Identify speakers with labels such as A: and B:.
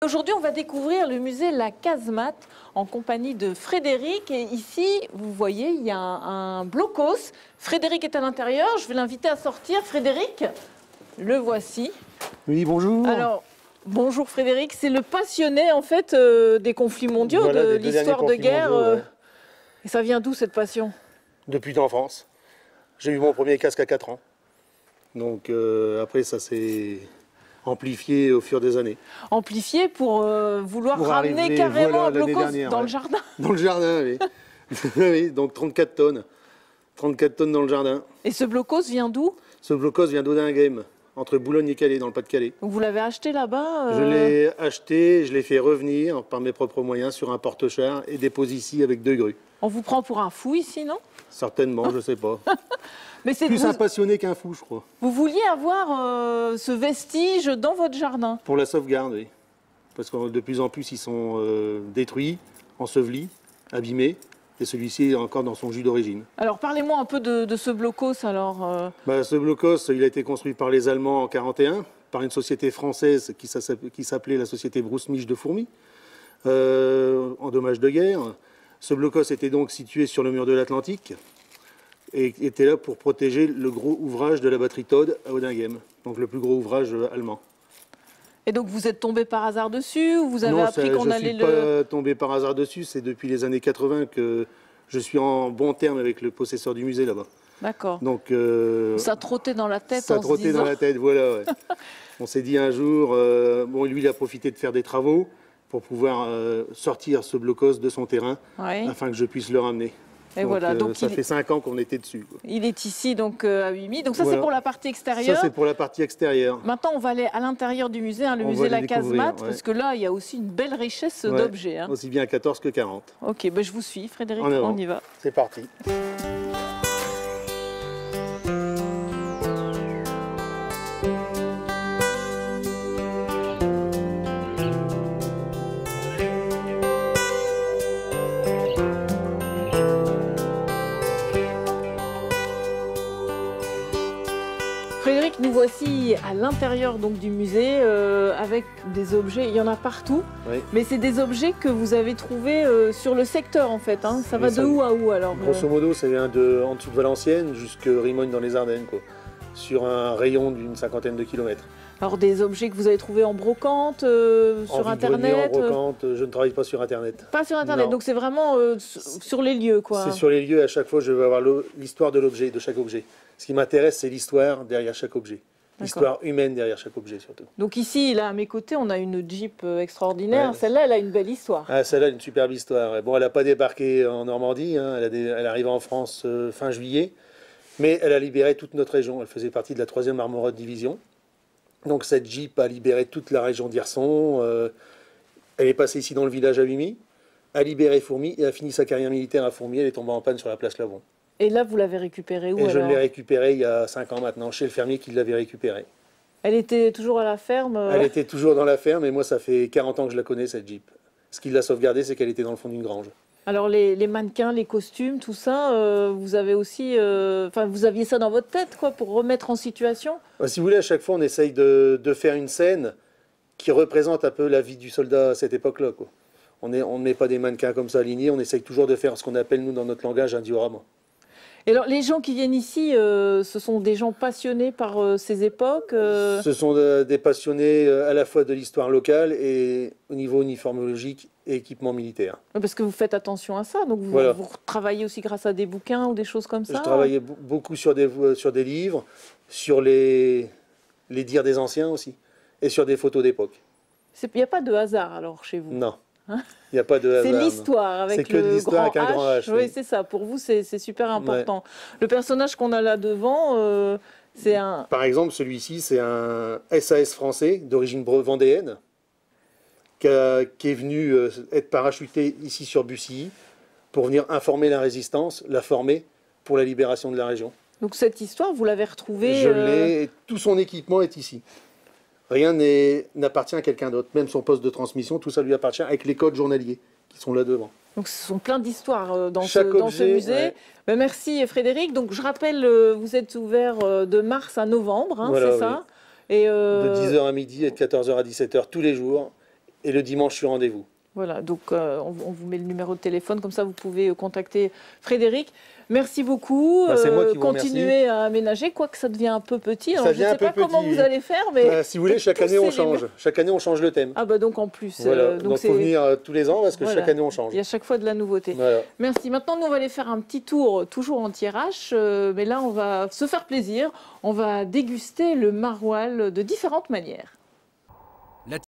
A: Aujourd'hui, on va découvrir le musée La Casemate en compagnie de Frédéric. Et ici, vous voyez, il y a un blocos. Frédéric est à l'intérieur. Je vais l'inviter à sortir. Frédéric, le voici.
B: Oui, bonjour.
A: Alors, bonjour Frédéric. C'est le passionné, en fait, des conflits mondiaux,
B: Voilà,
A: de
B: des deux
A: l'histoire de
B: derniers conflits
A: guerre.
B: mondiaux, ouais.
A: Et ça vient d'où, cette passion?
B: Depuis l'enfance. J'ai eu mon premier casque à 4 ans. Donc après, ça s'est amplifié au fur des années.
A: Amplifié pour vouloir
B: Pour
A: ramener
B: arriver,
A: carrément
B: voilà,
A: un
B: l'année
A: blocos
B: dernière,
A: dans
B: ouais.
A: le jardin.
B: Dans le jardin, oui. Oui, donc 34 tonnes. 34 tonnes dans le jardin.
A: Et ce blocos vient d'où?
B: Ce blocos vient d'Audinghem, entre Boulogne et Calais, dans le Pas-de-Calais.
A: Donc vous l'avez acheté là-bas
B: Je l'ai acheté, je l'ai fait revenir par mes propres moyens sur un porte-char et dépose ici avec 2 grues.
A: On vous prend pour un fou ici, non?
B: Certainement, je sais pas.
A: Mais c'est
B: Plus un passionné qu'un fou, je crois.
A: vous vouliez avoir ce vestige dans votre jardin.
B: Pour la sauvegarde, oui. Parce que de plus en plus, ils sont détruits, ensevelis, abîmés. Et celui-ci est encore dans son jus d'origine.
A: Alors parlez-moi un peu de ce blocos alors.
B: Ce blocos, il a été construit par les Allemands en 1941, par une société française qui s'appelait la société Brousse-Miche de Fourmies, en dommage de guerre. Ce blocos était donc situé sur le mur de l'Atlantique et était là pour protéger le gros ouvrage de la batterie Todd à Audinghem, donc le plus gros ouvrage allemand.
A: Et donc vous êtes tombé par hasard dessus ou vous avez
B: Non,
A: appris qu'on allait
B: je ne suis pas tombé par hasard dessus, c'est depuis les années 80 que je suis en bon terme avec le possesseur du musée là-bas.
A: D'accord.
B: Donc
A: ça trottait dans la tête
B: ça
A: en se
B: trottait
A: disant...
B: dans la tête, voilà. Ouais. On s'est dit un jour, bon, lui, il a profité de faire des travaux pour pouvoir sortir ce blocos de son terrain
A: Ouais.
B: afin que je puisse le ramener.
A: Et voilà, donc
B: ça fait 5 ans qu'on était dessus, quoi.
A: il est ici donc à 8000. Donc ça
B: Voilà.
A: c'est pour la partie extérieure.
B: Ça, c'est pour la partie extérieure.
A: Maintenant on va aller à l'intérieur du musée, hein, le
B: On
A: musée
B: va
A: La
B: aller découvrir,
A: Casemate,
B: ouais.
A: parce que là il y a aussi une belle richesse
B: Ouais.
A: d'objets. Hein.
B: Aussi bien à 14 que 40.
A: Ok, ben je vous suis Frédéric,
B: En avant.
A: on y va.
B: C'est parti.
A: Frédéric, nous voici à l'intérieur donc du musée avec des objets, il y en a partout,
B: Oui.
A: mais c'est des objets que vous avez trouvés sur le secteur en fait. Hein. Ça
B: Oui,
A: va
B: ça-
A: de où à où alors?
B: Grosso modo, ça vient en dessous de Valenciennes jusqu'à Rimogne dans les Ardennes, quoi. Sur un rayon d'une 50aine de kilomètres.
A: Alors des objets que vous avez trouvés en brocante, sur
B: En
A: Internet
B: vide-grenier, en brocante, je ne travaille pas sur Internet.
A: Pas sur Internet,
B: Non.
A: donc c'est vraiment sur les lieux quoi.
B: C'est sur les lieux, à chaque fois, je vais avoir l'histoire de l'objet, de chaque objet. Ce qui m'intéresse, c'est l'histoire derrière chaque objet. L'histoire humaine derrière chaque objet, surtout.
A: Donc ici, là à mes côtés, on a une Jeep extraordinaire.
B: Ouais.
A: Celle-là, elle a une belle histoire.
B: Ah, celle-là, une superbe histoire. Bon, elle n'a pas débarqué en Normandie, hein. Elle est arrivée en France fin juillet, mais elle a libéré toute notre région. Elle faisait partie de la 3e Armorode Division. Donc cette Jeep a libéré toute la région d'Hirson. Elle est passée ici dans le village à Vimy, a libéré Fourmies et a fini sa carrière militaire à Fourmies. Elle est tombée en panne sur la place Lavon.
A: Et là, vous l'avez récupérée où
B: Et je
A: alors?
B: l'ai récupérée il y a 5 ans maintenant, chez le fermier qui l'avait récupérée.
A: Elle était toujours à la ferme
B: Elle était toujours dans la ferme, et moi, ça fait 40 ans que je la connais, cette Jeep. Ce qui l'a sauvegardée, c'est qu'elle était dans le fond d'une grange.
A: Alors les mannequins, les costumes, tout ça, vous avez aussi, vous aviez ça dans votre tête quoi, pour remettre en situation?
B: Si vous voulez, à chaque fois, on essaye de faire une scène qui représente un peu la vie du soldat à cette époque-là, quoi. On ne met pas des mannequins comme ça alignés, on essaye toujours de faire ce qu'on appelle, nous, dans notre langage, un diorama.
A: Et alors les gens qui viennent ici, ce sont des gens passionnés par ces époques
B: Ce sont des passionnés à la fois de l'histoire locale et au niveau uniformologique et équipement militaire.
A: Parce que vous faites attention à ça, donc vous,
B: Voilà.
A: vous travaillez aussi grâce à des bouquins ou des choses comme ça?
B: Je travaillais beaucoup sur des livres, sur les dires des anciens aussi, et sur des photos d'époque.
A: Il n'y a pas de hasard alors chez vous?
B: Non,
A: Hein?
B: il n'y a pas de hasard.
A: C'est
B: non.
A: l'histoire avec
B: C'est que de
A: le
B: l'histoire
A: grand
B: avec un grand H,
A: Oui,
B: oui.
A: c'est ça. Pour vous, c'est super important. Le personnage qu'on a là devant, c'est un...
B: Par exemple, celui-ci, c'est un SAS français d'origine vendéenne qui est venu être parachuté ici sur Bussy pour venir informer la résistance, la former pour la libération de la région.
A: Donc cette histoire, vous l'avez retrouvée...
B: Je l'ai, et tout son équipement est ici. Rien n'appartient à quelqu'un d'autre, même son poste de transmission, tout ça lui appartient avec les codes journaliers qui sont là devant.
A: Donc ce sont plein d'histoires dans
B: Chaque
A: ce
B: objet,
A: musée.
B: ouais.
A: Ben, merci Frédéric. Donc je rappelle, vous êtes ouvert de mars à novembre, hein,
B: Voilà,
A: c'est ça? Et
B: De 10h à midi et de 14h à 17h tous les jours. et le dimanche, je suis rendez-vous.
A: Voilà, donc on vous met le numéro de téléphone, comme ça vous pouvez contacter Frédéric. Merci beaucoup.
B: Bah, c'est moi qui vous
A: continuez à aménager, quoique ça devient un peu petit.
B: Ça
A: Alors, je ne
B: devient
A: sais
B: un peu
A: pas comment
B: petit.
A: vous allez faire, mais
B: Si vous voulez, chaque année on change. Chaque année on change le thème.
A: ah bah donc en plus.
B: Voilà. Donc faut venir tous les ans parce que
A: voilà.
B: chaque année on change.
A: Il y a chaque fois de la nouveauté.
B: Voilà.
A: Merci. Maintenant, nous on va aller faire un petit tour, toujours anti-RH, mais là on va se faire plaisir. On va déguster le maroilles de différentes manières.